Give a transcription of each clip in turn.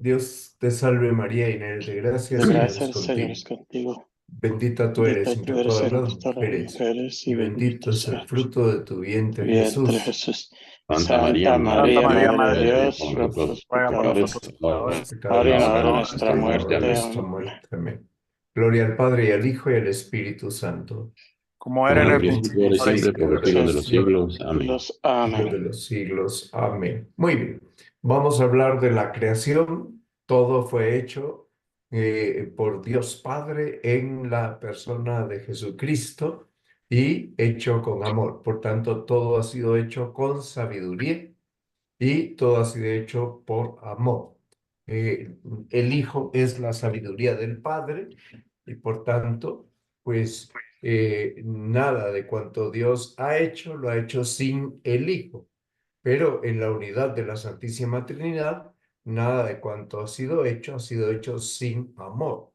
Dios te salve María, llena eres de gracia, De el Señor gracia es el Señor es contigo. contigo. Bendita tú eres Bendita tú entre eres todas las entre todas las mujeres, mujeres y y bendito bendito es el sea fruto de tu tu vientre, vientre, Jesús. Jesús. Santa María, Santa Madre de Santa María, María, Dios, Madre de Madre de ruega Dios, por Dios, ruega por nosotros los ruega por pecadores, nosotros pecadores, ahora pecadores, y en ahora y en la la hora hora de de ahora nuestra nuestra y en la muerte. hora de muerte. Amén. Nuestra Amén. muerte. Amén. Gloria al Padre, y al Hijo, y al Espíritu Santo. como era Como en en Como un el en un principio, principio, ahora y ahora y siempre, principio, por los Siempre siempre, de siglos de los los siempre, siglos, siglos. por Amén. los siglos amén. de los siglos. Amén. Muy bien. Vamos a hablar de la creación. Todo fue hecho por Dios Padre en la persona de Jesucristo y hecho con amor. Por tanto, todo ha sido hecho con sabiduría y todo ha sido hecho por amor. Eh, el Hijo es la sabiduría del Padre y por tanto, pues nada de cuanto Dios ha hecho lo ha hecho sin el Hijo, pero en la unidad de la Santísima Trinidad, nada de cuanto ha sido hecho sin amor.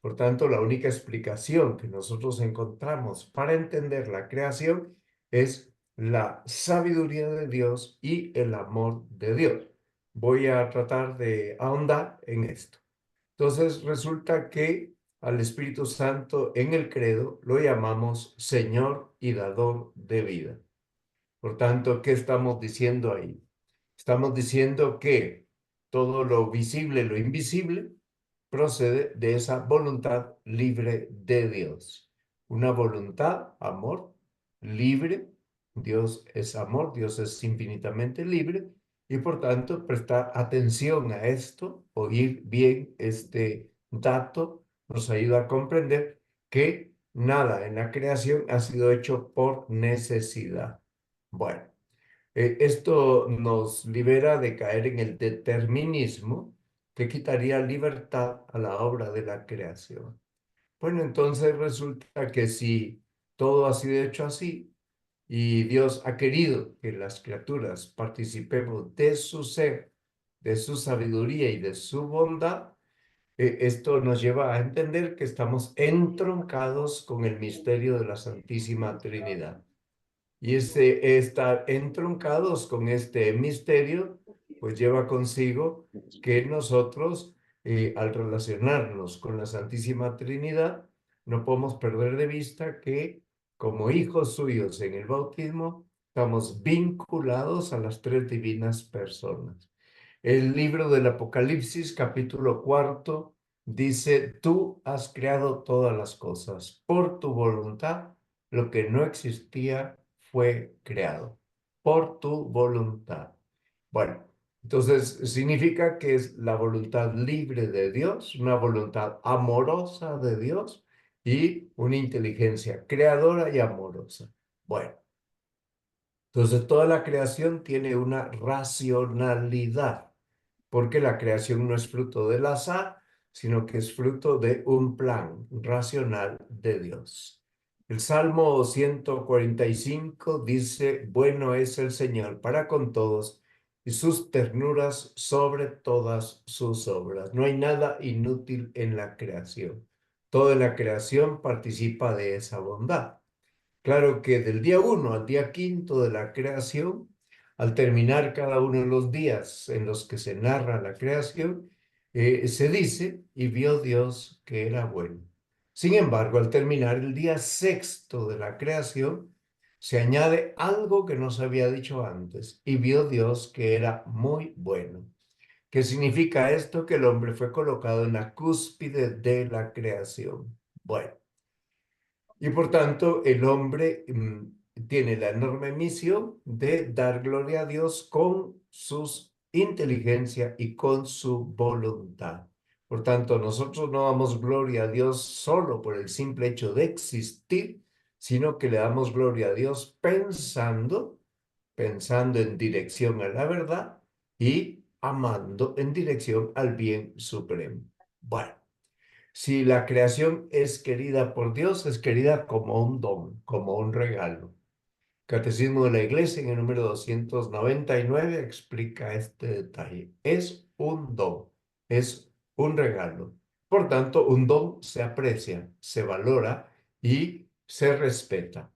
Por tanto, la única explicación que nosotros encontramos para entender la creación es la sabiduría de Dios y el amor de Dios. Voy a tratar de ahondar en esto. Entonces, resulta que al Espíritu Santo en el credo lo llamamos Señor y Dador de vida. Por tanto, ¿qué estamos diciendo ahí? Estamos diciendo que todo lo visible, lo invisible, procede de esa voluntad libre de Dios. Una voluntad, amor, libre. Dios es amor, Dios es infinitamente libre y por tanto prestar atención a esto, oír bien este dato, nos ayuda a comprender que nada en la creación ha sido hecho por necesidad. Bueno, esto nos libera de caer en el determinismo que quitaría libertad a la obra de la creación. Bueno, entonces resulta que si todo ha sido hecho así y Dios ha querido que las criaturas participemos de su ser, de su sabiduría y de su bondad, esto nos lleva a entender que estamos entroncados con el misterio de la Santísima Trinidad. Y estar entroncados con este misterio, pues lleva consigo que nosotros, al relacionarnos con la Santísima Trinidad, no podemos perder de vista que como hijos suyos en el bautismo, estamos vinculados a las tres divinas personas. El libro del Apocalipsis, capítulo 4, dice, tú has creado todas las cosas por tu voluntad, lo que no existía fue creado por tu voluntad. Bueno, entonces significa que es la voluntad libre de Dios, una voluntad amorosa de Dios y una inteligencia creadora y amorosa. Bueno, entonces toda la creación tiene una racionalidad, porque la creación no es fruto del azar, sino que es fruto de un plan racional de Dios. El Salmo 145 dice, bueno es el Señor para con todos y sus ternuras sobre todas sus obras. No hay nada inútil en la creación. Toda la creación participa de esa bondad. Claro que del día 1 al día 5 de la creación, al terminar cada uno de los días en los que se narra la creación, se dice, y vio Dios que era bueno. Sin embargo, al terminar el día 6 de la creación, se añade algo que no se había dicho antes, y vio Dios que era muy bueno. ¿Qué significa esto? Que el hombre fue colocado en la cúspide de la creación. Bueno. Y por tanto, el hombre tiene la enorme misión de dar gloria a Dios con su inteligencia y con su voluntad. Por tanto, nosotros no damos gloria a Dios solo por el simple hecho de existir, sino que le damos gloria a Dios pensando en dirección a la verdad y amando en dirección al bien supremo. Bueno. Si la creación es querida por Dios, es querida como un don, como un regalo. Catecismo de la Iglesia en el número 299 explica este detalle. Es un don, es un regalo. Por tanto, un don se aprecia, se valora y se respeta.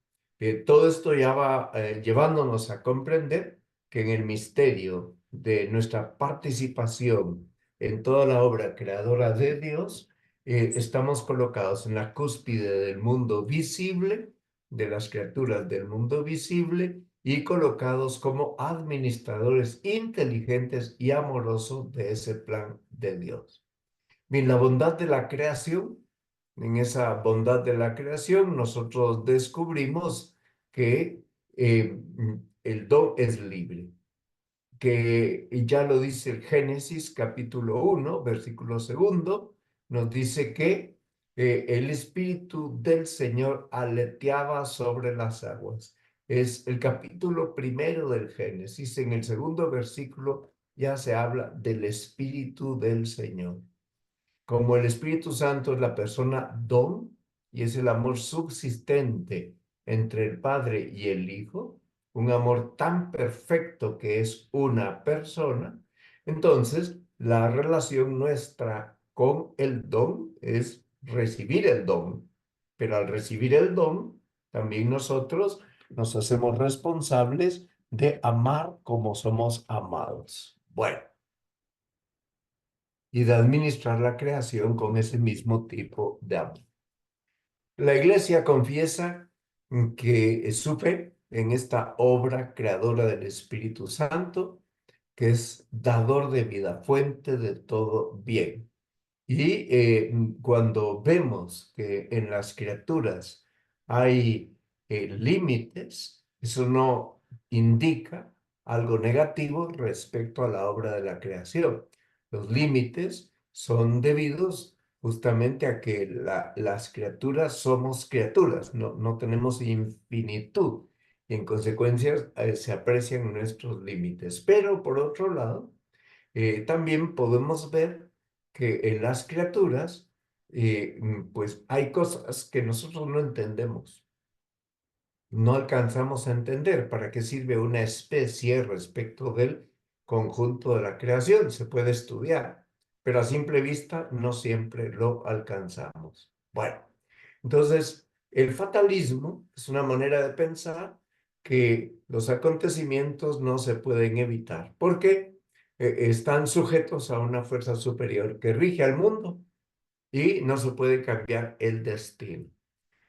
Todo esto ya va llevándonos a comprender que en el misterio de nuestra participación en toda la obra creadora de Dios, estamos colocados en la cúspide del mundo visible, de las criaturas del mundo visible, y colocados como administradores inteligentes y amorosos de ese plan de Dios. Bien, la bondad de la creación, en esa bondad de la creación, nosotros descubrimos que el don es libre, que ya lo dice el Génesis capítulo 1, versículo segundo, nos dice que el Espíritu del Señor aleteaba sobre las aguas. Es el capítulo primero del Génesis. En el segundo versículo ya se habla del Espíritu del Señor. Como el Espíritu Santo es la persona don y es el amor subsistente entre el Padre y el Hijo, un amor tan perfecto que es una persona, entonces la relación nuestra con el don es recibir el don, pero al recibir el don, también nosotros nos hacemos responsables de amar como somos amados. Bueno, y de administrar la creación con ese mismo tipo de amor. La Iglesia confiesa que su fe en esta obra creadora del Espíritu Santo, que es dador de vida, fuente de todo bien. Y cuando vemos que en las criaturas hay límites, eso no indica algo negativo respecto a la obra de la creación. Los límites son debidos justamente a que las criaturas somos criaturas, no tenemos infinitud y en consecuencia se aprecian nuestros límites. Pero por otro lado, también podemos ver que en las criaturas, pues hay cosas que nosotros no entendemos, no alcanzamos a entender para qué sirve una especie respecto del conjunto de la creación. Se puede estudiar, pero a simple vista no siempre lo alcanzamos. Bueno, entonces el fatalismo es una manera de pensar que los acontecimientos no se pueden evitar porque están sujetos a una fuerza superior que rige al mundo y no se puede cambiar el destino.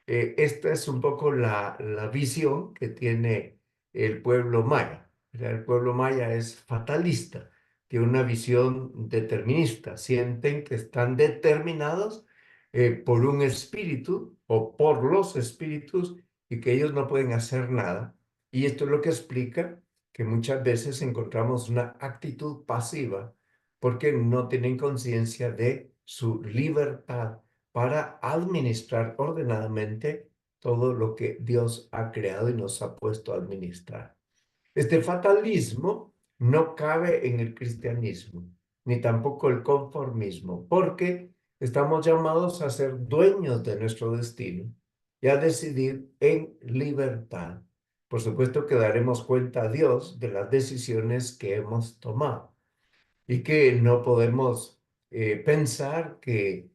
Esta es un poco la visión que tiene el pueblo maya. El pueblo maya es fatalista, tiene una visión determinista. Sienten que están determinados por un espíritu o por los espíritus y que ellos no pueden hacer nada. Y esto es lo que explica que muchas veces encontramos una actitud pasiva porque no tienen conciencia de su libertad para administrar ordenadamente todo lo que Dios ha creado y nos ha puesto a administrar. Este fatalismo no cabe en el cristianismo, ni tampoco el conformismo, porque estamos llamados a ser dueños de nuestro destino y a decidir en libertad. Por supuesto que daremos cuenta a Dios de las decisiones que hemos tomado y que no podemos pensar que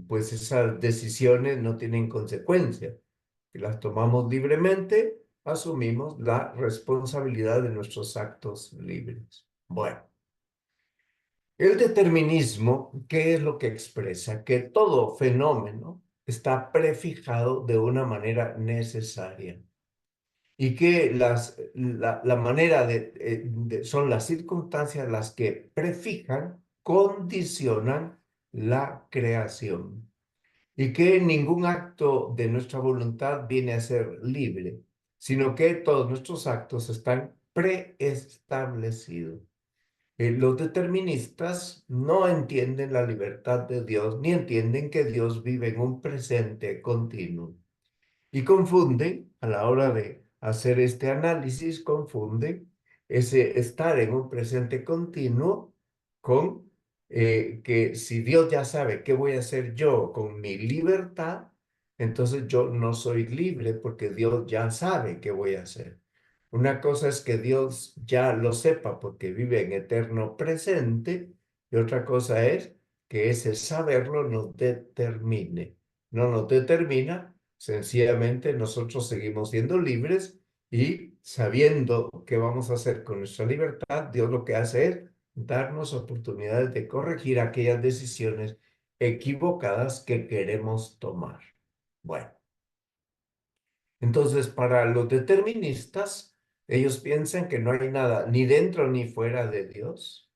pues esas decisiones no tienen consecuencias, que las tomamos libremente, asumimos la responsabilidad de nuestros actos libres. Bueno, el determinismo, ¿qué es lo que expresa? Que todo fenómeno está prefijado de una manera necesaria y que la manera son las circunstancias las que prefijan, condicionan la creación y que ningún acto de nuestra voluntad viene a ser libre, sino que todos nuestros actos están preestablecidos. Los deterministas no entienden la libertad de Dios ni entienden que Dios vive en un presente continuo. Y confunden, a la hora de hacer este análisis, confunden ese estar en un presente continuo con que si Dios ya sabe qué voy a hacer yo con mi libertad, entonces yo no soy libre porque Dios ya sabe qué voy a hacer. Una cosa es que Dios ya lo sepa porque vive en eterno presente y otra cosa es que ese saberlo nos determine. No nos determina. Sencillamente nosotros seguimos siendo libres y sabiendo qué vamos a hacer con nuestra libertad, Dios lo que hace es darnos oportunidades de corregir aquellas decisiones equivocadas que queremos tomar. Bueno, entonces para los deterministas, ellos piensan que no hay nada ni dentro ni fuera de Dios.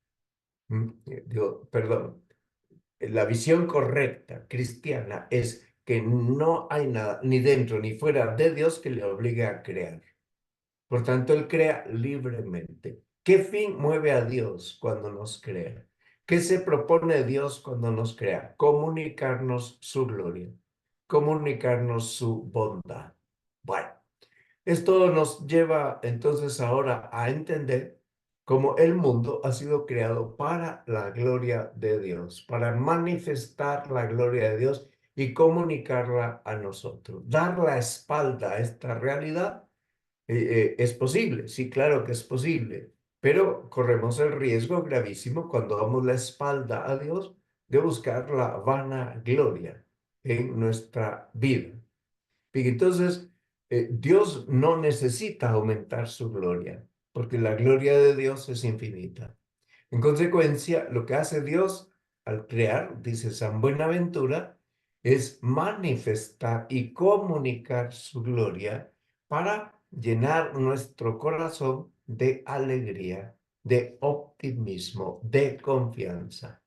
Perdón, la visión correcta cristiana es que no hay nada ni dentro ni fuera de Dios que le obligue a crear. Por tanto, Él crea libremente. ¿Qué fin mueve a Dios cuando nos crea? ¿Qué se propone Dios cuando nos crea? Comunicarnos su gloria, comunicarnos su bondad. Bueno, esto nos lleva entonces ahora a entender cómo el mundo ha sido creado para la gloria de Dios, para manifestar la gloria de Dios y comunicarla a nosotros. Dar la espalda a esta realidad es posible, sí, claro que es posible, pero corremos el riesgo gravísimo cuando damos la espalda a Dios de buscar la vana gloria en nuestra vida. Y entonces, Dios no necesita aumentar su gloria, porque la gloria de Dios es infinita. En consecuencia, lo que hace Dios al crear, dice San Buenaventura, es manifestar y comunicar su gloria para llenar nuestro corazón de alegría, de optimismo, de confianza.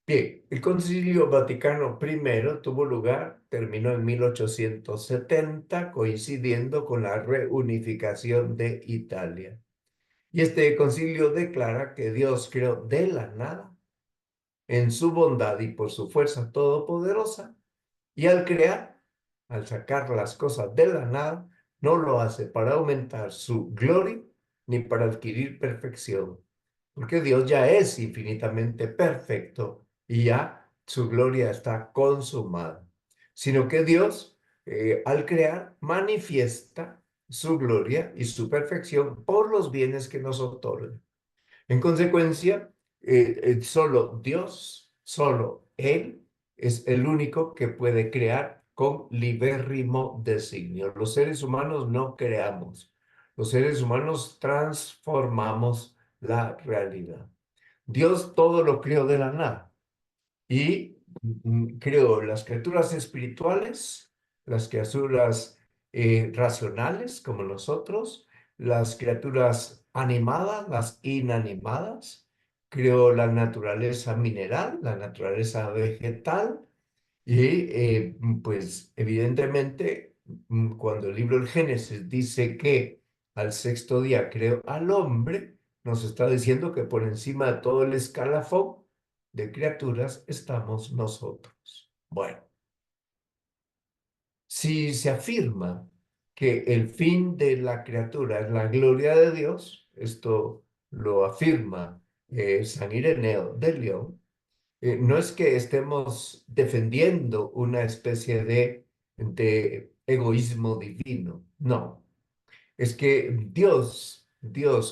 Bien, el Concilio Vaticano I tuvo lugar, terminó en 1870, coincidiendo con la reunificación de Italia. Y este concilio declara que Dios creó de la nada, en su bondad y por su fuerza todopoderosa, y al crear, al sacar las cosas de la nada, no lo hace para aumentar su gloria ni para adquirir perfección, porque Dios ya es infinitamente perfecto y ya su gloria está consumada, sino que Dios, al crear, manifiesta su gloria y su perfección por los bienes que nos otorga. En consecuencia, solo Dios, solo Él es el único que puede crear con libérrimo designio. Los seres humanos no creamos, los seres humanos transformamos la realidad. Dios todo lo creó de la nada y creó las criaturas espirituales, las criaturas racionales como nosotros, las criaturas animadas, las inanimadas, creó la naturaleza mineral, la naturaleza vegetal y pues evidentemente cuando el libro del Génesis dice que al sexto día creó al hombre, nos está diciendo que por encima de todo el escalafón de criaturas estamos nosotros. Bueno, si se afirma que el fin de la criatura es la gloria de Dios, esto lo afirma San Ireneo de León, no es que estemos defendiendo una especie de egoísmo divino, no. Es que Dios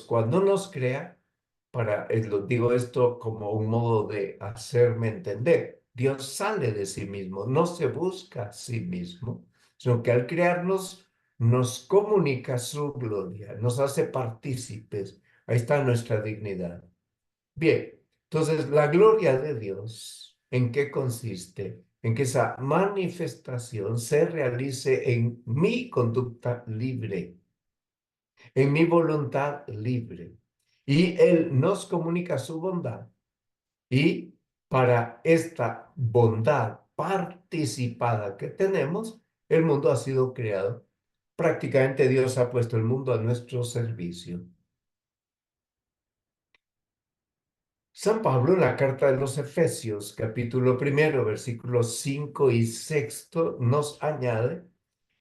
cuando nos crea, lo digo esto como un modo de hacerme entender, Dios sale de sí mismo, no se busca a sí mismo, sino que al crearnos nos comunica su gloria, nos hace partícipes. Ahí está nuestra dignidad. Bien, entonces la gloria de Dios, ¿en qué consiste? En que esa manifestación se realice en mi conducta libre, en mi voluntad libre. Y Él nos comunica su bondad. Y para esta bondad participada que tenemos, el mundo ha sido creado. Prácticamente Dios ha puesto el mundo a nuestro servicio. San Pablo en la carta de los Efesios, capítulo 1, versículos 5 y 6, nos añade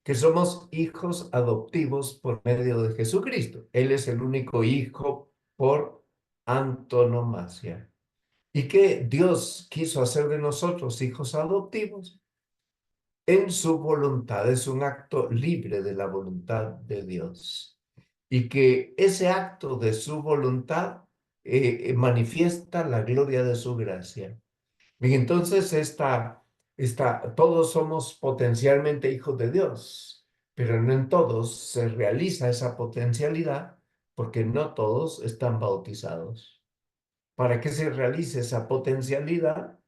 que somos hijos adoptivos por medio de Jesucristo. Él es el único hijo por antonomasia. ¿Y que Dios quiso hacer de nosotros hijos adoptivos? En su voluntad, es un acto libre de la voluntad de Dios. Y que ese acto de su voluntad manifiesta la gloria de su gracia. Y entonces todos somos potencialmente hijos de Dios, pero no en todos se realiza esa potencialidad porque no todos están bautizados. para que se realice esa potencialidad,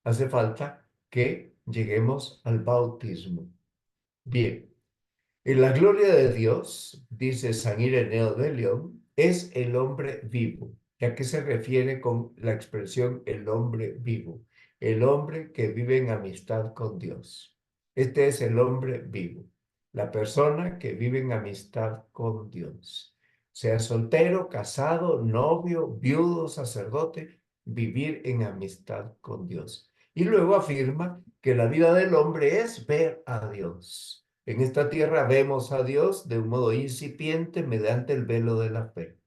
hace falta que lleguemos al bautismo. Bien, en la gloria de Dios, dice San Ireneo de León, es el hombre vivo. ¿Y a qué se refiere con la expresión el hombre vivo? El hombre que vive en amistad con Dios. Este es el hombre vivo, la persona que vive en amistad con Dios. Sea soltero, casado, novio, viudo, sacerdote, vivir en amistad con Dios. Y luego afirma que la vida del hombre es ver a Dios. En esta tierra vemos a Dios de un modo incipiente mediante el velo de la fe.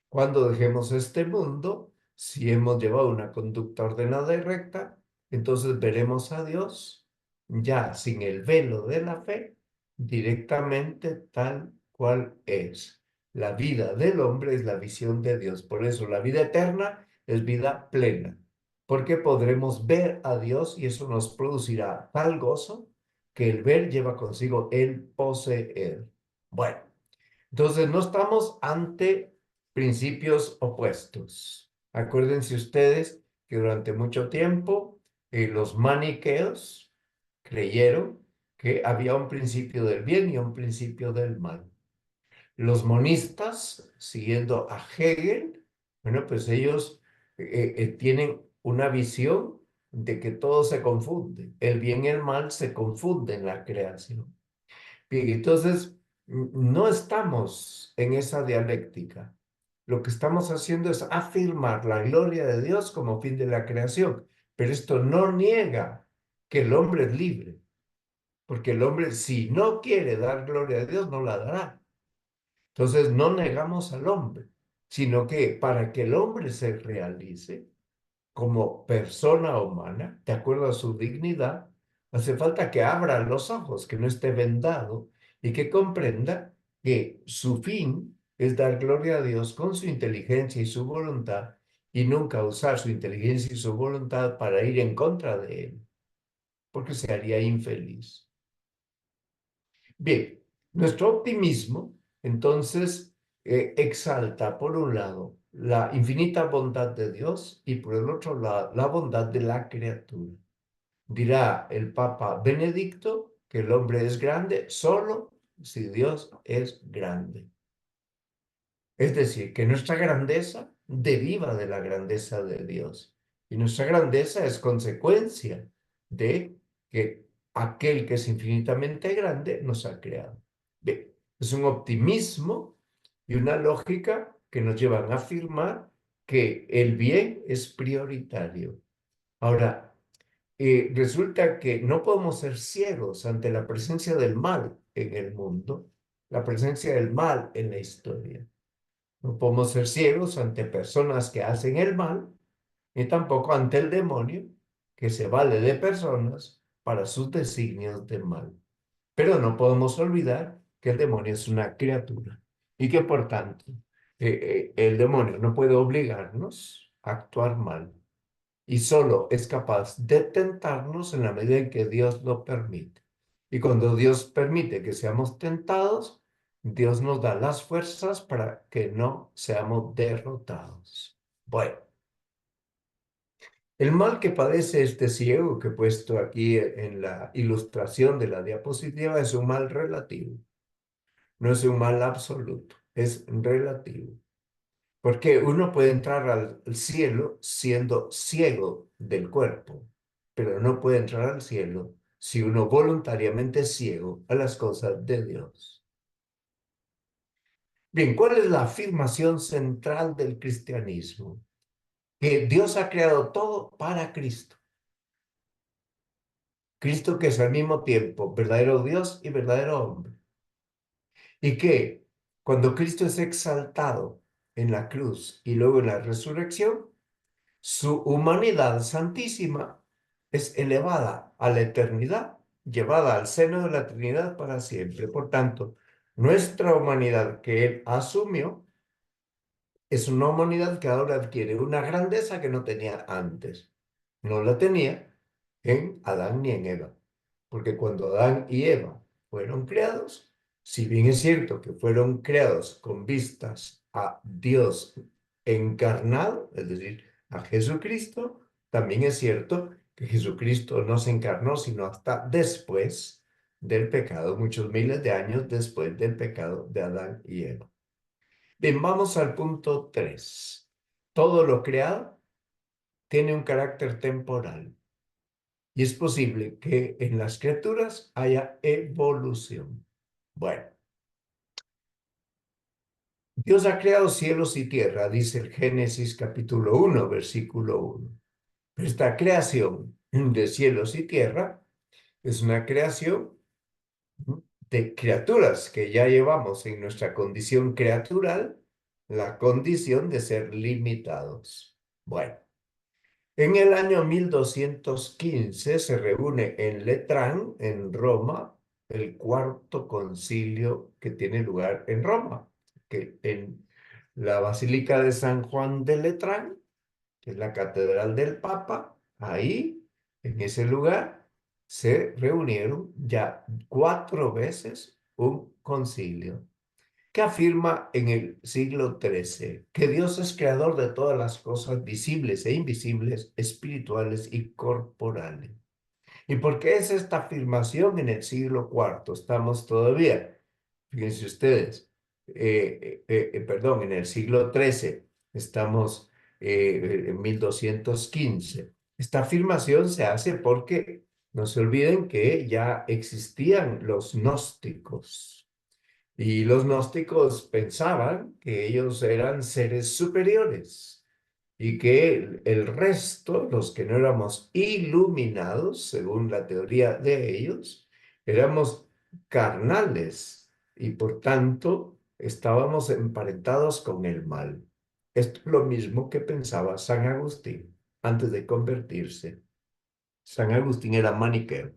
Cuando dejemos este mundo, si hemos llevado una conducta ordenada y recta, entonces veremos a Dios ya sin el velo de la fe, directamente tal cual es. La vida del hombre es la visión de Dios. Por eso la vida eterna es vida plena, porque podremos ver a Dios y eso nos producirá tal gozo que el ver lleva consigo el poseer. Bueno. Entonces, no estamos ante principios opuestos. Acuérdense ustedes que durante mucho tiempo los maniqueos creyeron que había un principio del bien y un principio del mal. Los monistas, siguiendo a Hegel, bueno, pues ellos tienen una visión de que todo se confunde. El bien y el mal se confunden en la creación. Bien, entonces no estamos en esa dialéctica. Lo que estamos haciendo es afirmar la gloria de Dios como fin de la creación, pero esto no niega que el hombre es libre, porque el hombre si no quiere dar gloria a Dios no la dará. Entonces no negamos al hombre, sino que para que el hombre se realice, como persona humana, de acuerdo a su dignidad, hace falta que abra los ojos, que no esté vendado y que comprenda que su fin es dar gloria a Dios con su inteligencia y su voluntad y nunca usar su inteligencia y su voluntad para ir en contra de él, porque se haría infeliz. Bien, nuestro optimismo entonces exalta por un lado la infinita bondad de Dios y por el otro lado la bondad de la criatura. Dirá el Papa Benedicto que el hombre es grande solo si Dios es grande. Es decir, que nuestra grandeza deriva de la grandeza de Dios. Y nuestra grandeza es consecuencia de que aquel que es infinitamente grande nos ha creado. Bien, es un optimismo y una lógica que nos llevan a afirmar que el bien es prioritario. Ahora, resulta que no podemos ser ciegos ante la presencia del mal en el mundo, la presencia del mal en la historia. No podemos ser ciegos ante personas que hacen el mal, ni tampoco ante el demonio, que se vale de personas para sus designios de mal. Pero no podemos olvidar que el demonio es una criatura y que por tanto el demonio no puede obligarnos a actuar mal y solo es capaz de tentarnos en la medida en que Dios lo permite. Y cuando Dios permite que seamos tentados, Dios nos da las fuerzas para que no seamos derrotados. Bueno, el mal que padece este ciego que he puesto aquí en la ilustración de la diapositiva es un mal relativo, no es un mal absoluto, es relativo. Porque uno puede entrar al cielo siendo ciego del cuerpo, pero no puede entrar al cielo si uno voluntariamente es ciego a las cosas de Dios. Bien, ¿cuál es la afirmación central del cristianismo? Que Dios ha creado todo para Cristo. Cristo que es al mismo tiempo verdadero Dios y verdadero hombre. Y que cuando Cristo es exaltado en la cruz y luego en la resurrección, su humanidad santísima es elevada a la eternidad, llevada al seno de la Trinidad para siempre. Por tanto, nuestra humanidad que Él asumió es una humanidad que ahora adquiere una grandeza que no tenía antes. No la tenía en Adán ni en Eva. Porque cuando Adán y Eva fueron creados, si bien es cierto que fueron creados con vistas a Dios encarnado, es decir, a Jesucristo, también es cierto que Jesucristo no se encarnó sino hasta después del pecado, muchos miles de años después del pecado de Adán y Eva. Bien, vamos al punto 3. Todo lo creado tiene un carácter temporal y es posible que en las criaturas haya evolución. Bueno, Dios ha creado cielos y tierra, dice el Génesis capítulo 1, versículo 1. Esta creación de cielos y tierra es una creación de criaturas que ya llevamos en nuestra condición creatural, la condición de ser limitados. Bueno, en el año 1215 se reúne en Letrán, en Roma, el cuarto concilio que tiene lugar en Roma, que en la Basílica de San Juan de Letrán, que es la catedral del Papa, ahí, en ese lugar, se reunieron ya 4 veces un concilio que afirma en el siglo XIII que Dios es creador de todas las cosas visibles e invisibles, espirituales y corporales. ¿Y por qué es esta afirmación en el siglo IV? Estamos todavía, fíjense ustedes, perdón, en el siglo XIII, estamos en 1215. Esta afirmación se hace porque no se olviden que ya existían los gnósticos. Y los gnósticos pensaban que ellos eran seres superiores y que el resto, los que no éramos iluminados, según la teoría de ellos, éramos carnales y por tanto estábamos emparentados con el mal. Esto es lo mismo que pensaba San Agustín antes de convertirse. San Agustín era maniqueo.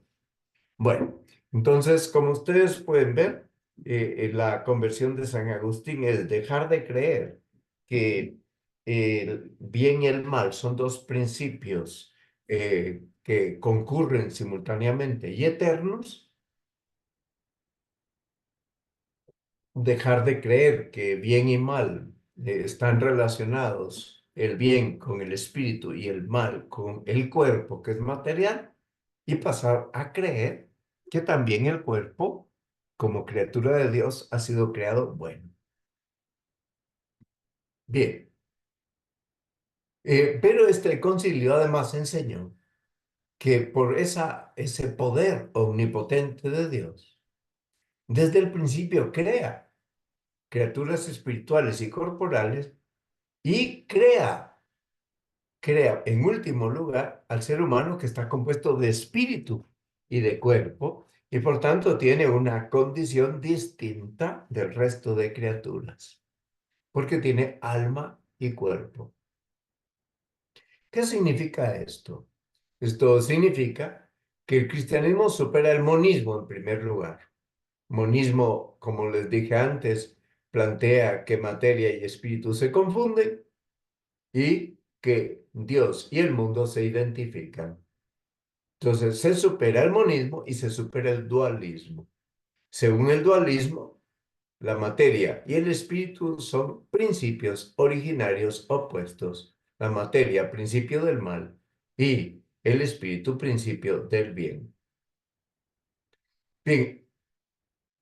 Bueno, entonces, como ustedes pueden ver, la conversión de San Agustín es dejar de creer que el bien y el mal son dos principios que concurren simultáneamente y eternos, dejar de creer que bien y mal están relacionados, el bien con el espíritu y el mal con el cuerpo, que es material, y pasar a creer que también el cuerpo, como criatura de Dios, ha sido creado bueno. Bien, pero este concilio además enseñó que por ese poder omnipotente de Dios, desde el principio crea criaturas espirituales y corporales y crea en último lugar al ser humano que está compuesto de espíritu y de cuerpo y por tanto tiene una condición distinta del resto de criaturas, porque tiene alma y cuerpo. ¿Qué significa esto? Esto significa que el cristianismo supera el monismo en primer lugar. Monismo, como les dije antes, plantea que materia y espíritu se confunden y que Dios y el mundo se identifican. Entonces, se supera el monismo y se supera el dualismo. Según el dualismo, la materia y el espíritu son principios originarios opuestos. La materia, principio del mal, y el espíritu, principio del bien. Bien,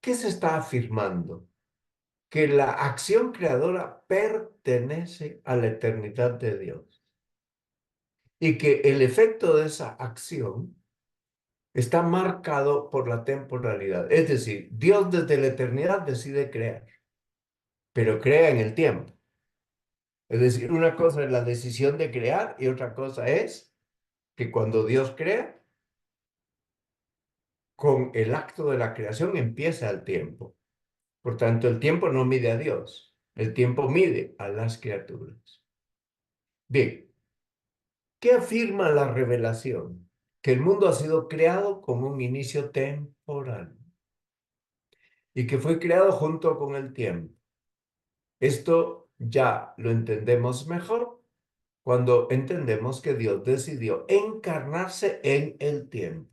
¿qué se está afirmando? Que la acción creadora pertenece a la eternidad de Dios y que el efecto de esa acción está marcado por la temporalidad. Es decir, Dios desde la eternidad decide crear, pero crea en el tiempo. Es decir, una cosa es la decisión de crear y otra cosa es que cuando Dios crea, con el acto de la creación empieza el tiempo. Por tanto, el tiempo no mide a Dios, el tiempo mide a las criaturas. Bien, ¿qué afirma la revelación? Que el mundo ha sido creado con un inicio temporal y que fue creado junto con el tiempo. Esto ya lo entendemos mejor cuando entendemos que Dios decidió encarnarse en el tiempo,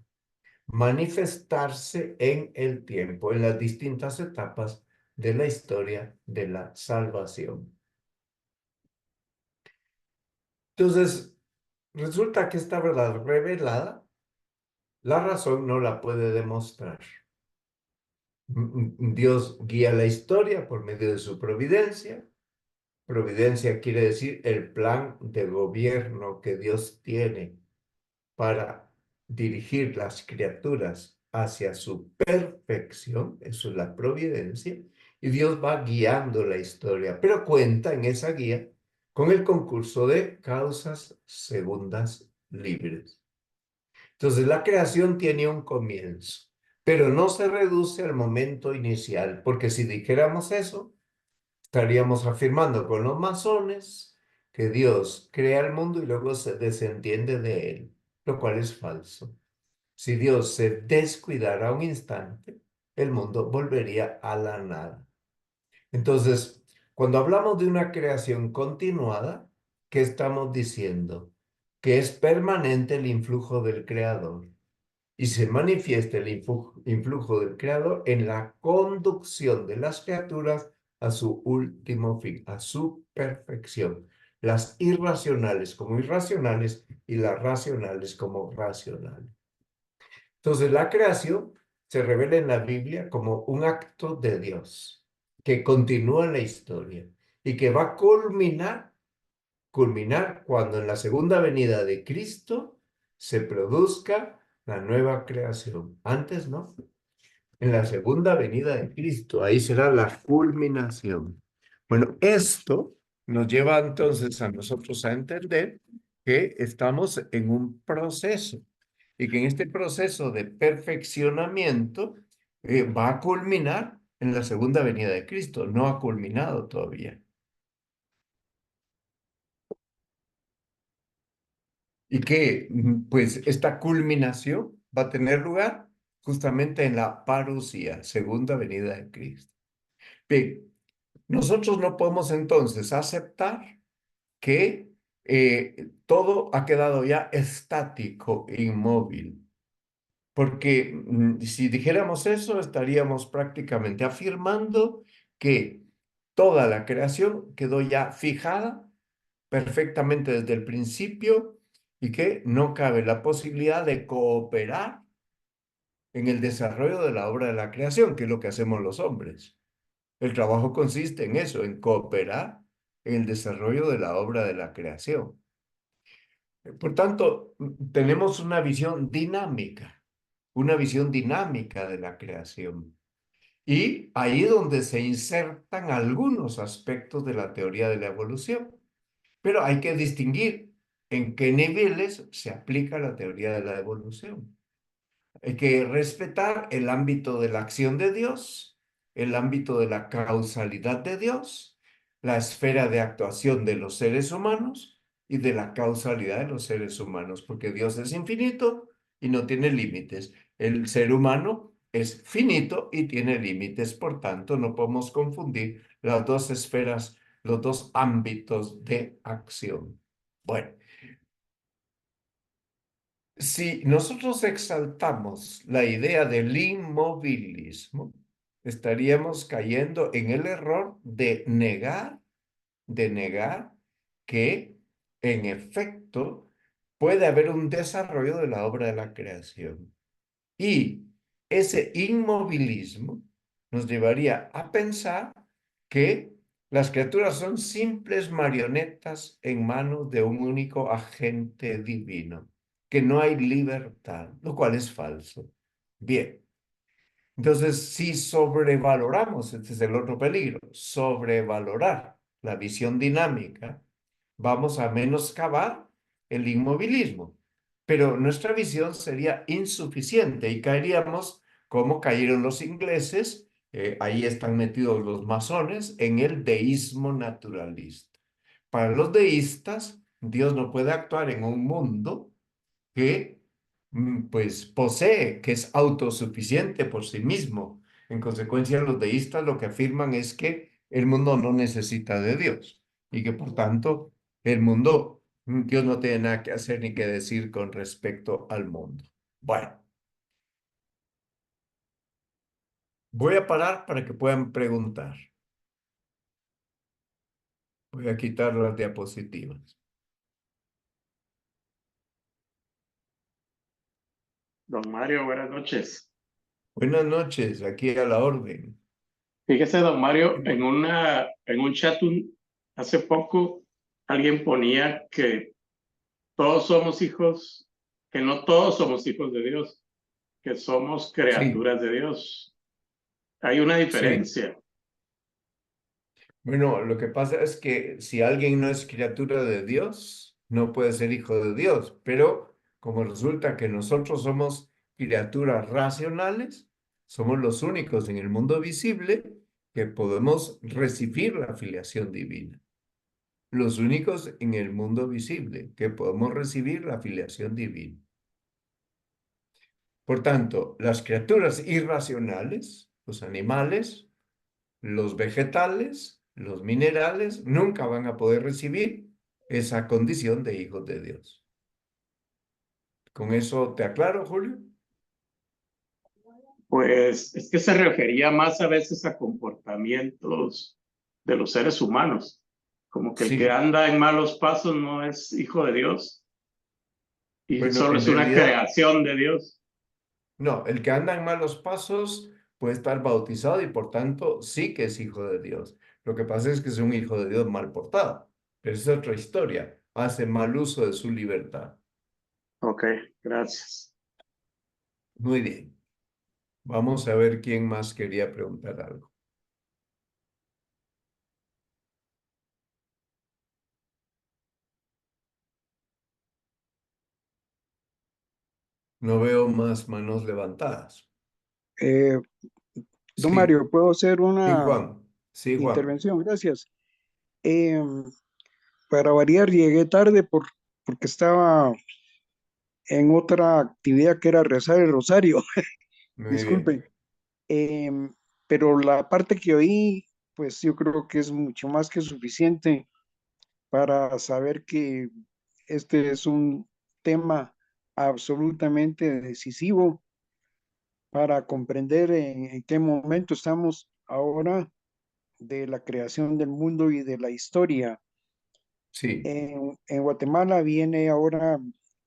manifestarse en el tiempo, en las distintas etapas de la historia de la salvación. Entonces, resulta que esta verdad revelada, la razón no la puede demostrar. Dios guía la historia por medio de su providencia. Providencia quiere decir el plan de gobierno que Dios tiene para dirigir las criaturas hacia su perfección. Eso es la providencia. Y Dios va guiando la historia, pero cuenta en esa guía con el concurso de causas segundas libres. Entonces, la creación tiene un comienzo, pero no se reduce al momento inicial, porque si dijéramos eso, estaríamos afirmando con los masones que Dios crea el mundo y luego se desentiende de él, lo cual es falso. Si Dios se descuidara un instante, el mundo volvería a la nada. Entonces, cuando hablamos de una creación continuada, ¿qué estamos diciendo? Que es permanente el influjo del Creador y se manifiesta el influjo del Creador en la conducción de las criaturas a su último fin, a su perfección. Las irracionales como irracionales y las racionales como racionales. Entonces, la creación se revela en la Biblia como un acto de Dios que continúa en la historia y que va a culminar cuando en la segunda venida de Cristo se produzca la nueva creación. Antes no. En la segunda venida de Cristo, ahí será la culminación. Bueno, esto nos lleva entonces a nosotros a entender que estamos en un proceso y que en este proceso de perfeccionamiento va a culminar en la segunda venida de Cristo. No ha culminado todavía. Y que pues esta culminación va a tener lugar justamente en la parusía, segunda venida de Cristo. Bien, nosotros no podemos entonces aceptar que todo ha quedado ya estático, inmóvil, porque si dijéramos eso, estaríamos prácticamente afirmando que toda la creación quedó ya fijada perfectamente desde el principio y que no cabe la posibilidad de cooperar en el desarrollo de la obra de la creación, que es lo que hacemos los hombres. El trabajo consiste en eso, en cooperar en el desarrollo de la obra de la creación. Por tanto, tenemos una visión dinámica de la creación. Y ahí es donde se insertan algunos aspectos de la teoría de la evolución. Pero hay que distinguir en qué niveles se aplica la teoría de la evolución. Hay que respetar el ámbito de la acción de Dios, el ámbito de la causalidad de Dios, la esfera de actuación de los seres humanos y de la causalidad de los seres humanos, porque Dios es infinito y no tiene límites. El ser humano es finito y tiene límites, por tanto, no podemos confundir las dos esferas, los dos ámbitos de acción. Bueno. Si nosotros exaltamos la idea del inmovilismo, estaríamos cayendo en el error de negar que en efecto puede haber un desarrollo de la obra de la creación. Y ese inmovilismo nos llevaría a pensar que las criaturas son simples marionetas en manos de un único agente divino, que no hay libertad, lo cual es falso. Bien, entonces si sobrevaloramos, este es el otro peligro, sobrevalorar la visión dinámica, vamos a menoscabar el inmovilismo. Pero nuestra visión sería insuficiente y caeríamos como cayeron los ingleses, ahí están metidos los masones, en el deísmo naturalista. Para los deístas, Dios no puede actuar en un mundo que pues posee, que es autosuficiente por sí mismo. En consecuencia, los deístas lo que afirman es que el mundo no necesita de Dios y que por tanto el mundo, Dios no tiene nada que hacer ni que decir con respecto al mundo. Bueno, voy a parar para que puedan preguntar. Voy a quitar las diapositivas. Don Mario, buenas noches. Buenas noches, aquí a la orden. Fíjese, don Mario, en un chat hace poco alguien ponía que todos somos hijos, que no todos somos hijos de Dios, que somos Sí, criaturas de Dios. Hay una sí. diferencia. Bueno, lo que pasa es que si alguien no es criatura de Dios, no puede ser hijo de Dios, pero como resulta que nosotros somos criaturas racionales, somos los únicos en el mundo visible que podemos recibir la filiación divina. Los únicos en el mundo visible que podemos recibir la filiación divina. Por tanto, las criaturas irracionales, los animales, los vegetales, los minerales, nunca van a poder recibir esa condición de hijos de Dios. ¿Con eso te aclaro, Julio? Pues es que se refería más a veces a comportamientos de los seres humanos, como que el que Sí. anda en malos pasos no es hijo de Dios y Bueno, solo en es una realidad, creación de Dios. no, el que anda en malos pasos puede estar bautizado y por tanto sí que es hijo de Dios. Lo que pasa es que es un hijo de Dios mal portado, pero es otra historia. Hace mal uso de su libertad. Ok, gracias. Muy bien. Vamos a ver quién más quería preguntar algo. No veo más manos levantadas. Eh, Don Sí, Mario, ¿puedo hacer sí, una Juan. Sí, Juan. intervención? Gracias. Eh, para variar, llegué tarde porque estaba en otra actividad que era rezar el rosario. Muy bien. Disculpen. Eh, pero la parte que oí, pues yo creo que es mucho más que suficiente para saber que este es un tema absolutamente decisivo para comprender en qué momento estamos ahora de la creación del mundo y de la historia. Sí, En Guatemala viene ahora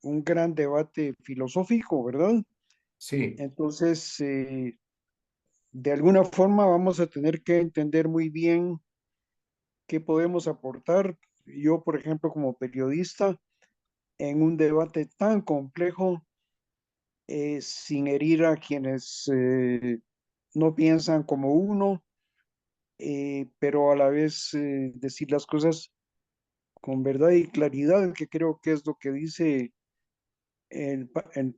un gran debate filosófico, ¿verdad? sí, Entonces, de alguna forma vamos a tener que entender muy bien qué podemos aportar. Yo, por ejemplo, como periodista, en un debate tan complejo, sin herir a quienes no piensan como uno, pero a la vez decir las cosas con verdad y claridad, que creo que es lo que dice el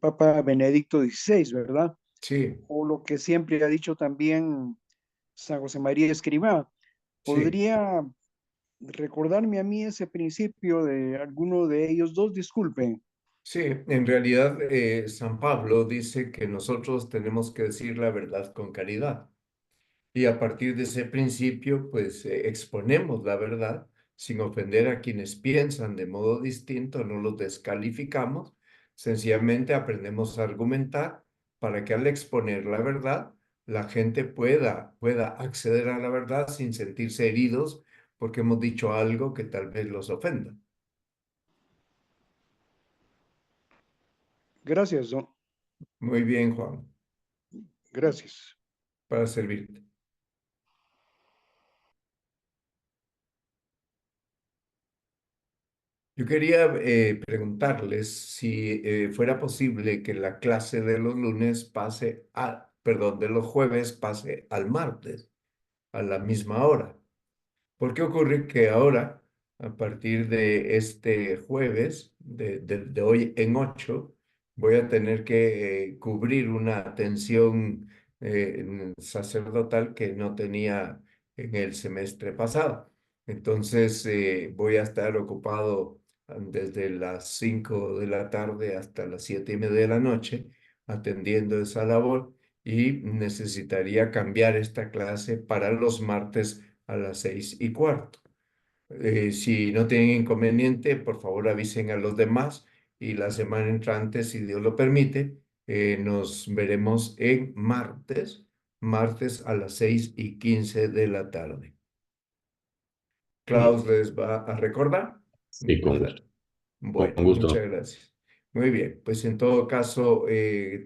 Papa Benedicto XVI, ¿verdad? sí, O lo que siempre ha dicho también San José María Escrivá. sí, ¿Podría recordarme a mí ese principio de alguno de ellos dos? Disculpen. sí. En realidad, San Pablo dice que nosotros tenemos que decir la verdad con caridad. Y a partir de ese principio, pues exponemos la verdad sin ofender a quienes piensan de modo distinto, no los descalificamos, sencillamente aprendemos a argumentar para que al exponer la verdad, la gente pueda acceder a la verdad sin sentirse heridos porque hemos dicho algo que tal vez los ofenda. Gracias, Muy bien, Juan, gracias. para servirte. Yo quería preguntarles si fuera posible que la clase de los lunes pase perdón, de los jueves pase al martes a la misma hora. ¿Por qué ocurre que ahora, a partir de este jueves, de hoy en 8, voy a tener que cubrir una atención sacerdotal que no tenía en el semestre pasado? Entonces, voy a estar ocupado desde las 5 de la tarde hasta las 7:30 de la noche atendiendo esa labor y necesitaría cambiar esta clase para los martes a las 6:15. Si no tienen inconveniente, por favor avisen a los demás y la semana entrante, si Dios lo permite, nos veremos en martes a las 6:15 de la tarde. Sí, Klaus les va a recordar. sí, con ¿Verdad? gusto. Con Bueno, muchas gusto. gracias. Muy bien, pues en todo caso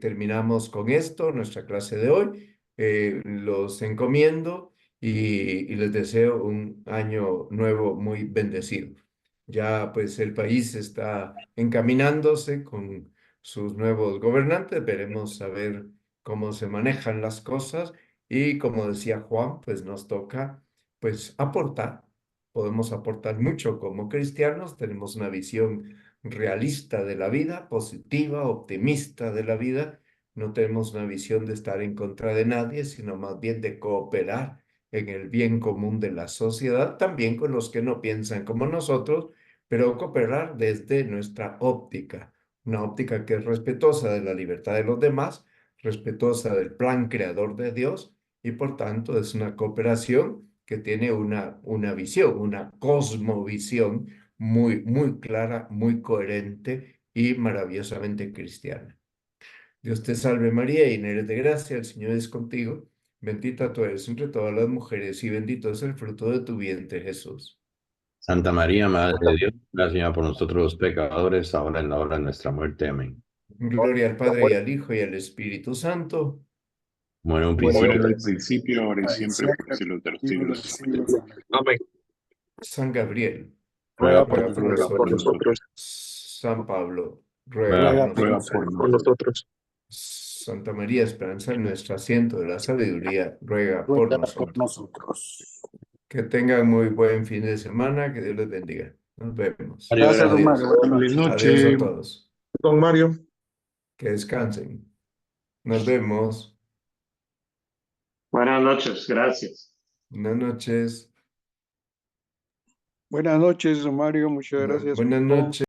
terminamos con esto, nuestra clase de hoy. Los encomiendo y les deseo un año nuevo muy bendecido. Ya pues el país está encaminándose con sus nuevos gobernantes, veremos a ver cómo se manejan las cosas y como decía Juan, pues nos toca pues aportar. Podemos aportar mucho como cristianos, tenemos una visión realista de la vida, positiva, optimista de la vida. No tenemos una visión de estar en contra de nadie, sino más bien de cooperar en el bien común de la sociedad, también con los que no piensan como nosotros, pero cooperar desde nuestra óptica, una óptica que es respetuosa de la libertad de los demás, respetuosa del plan creador de Dios y por tanto es una cooperación que tiene una visión, una cosmovisión muy clara, muy coherente y maravillosamente cristiana. Dios te salve María, llena eres de gracia, el Señor es contigo. Bendita tú eres entre todas las mujeres y bendito es el fruto de tu vientre, Jesús. Santa María, Madre de Dios, la Señora por nosotros los pecadores, ahora en la hora de nuestra muerte. Amén. Gloria al Padre y al Hijo y al Espíritu Santo. Bueno, un Como principio. era en el principio, ahora y siempre, por los siglos de los siglos. Amén. San Gabriel, Ruega ruega por Por nosotros. nosotros. San Pablo, ruega Ruega por Ruega nosotros. por Con nosotros. Santa María, esperanza en nuestro asiento de la sabiduría, ruega por nosotros. Que tengan muy buen fin de semana, que Dios les bendiga. Nos vemos. Adiós. Gracias, don Adiós. Mario. Buenas Feliz noches. noche. Adiós a todos. Don Mario. Que descansen. Nos vemos. Buenas noches, gracias. Buenas noches. Buenas noches, don Mario. Muchas gracias. Buenas por todo. noches.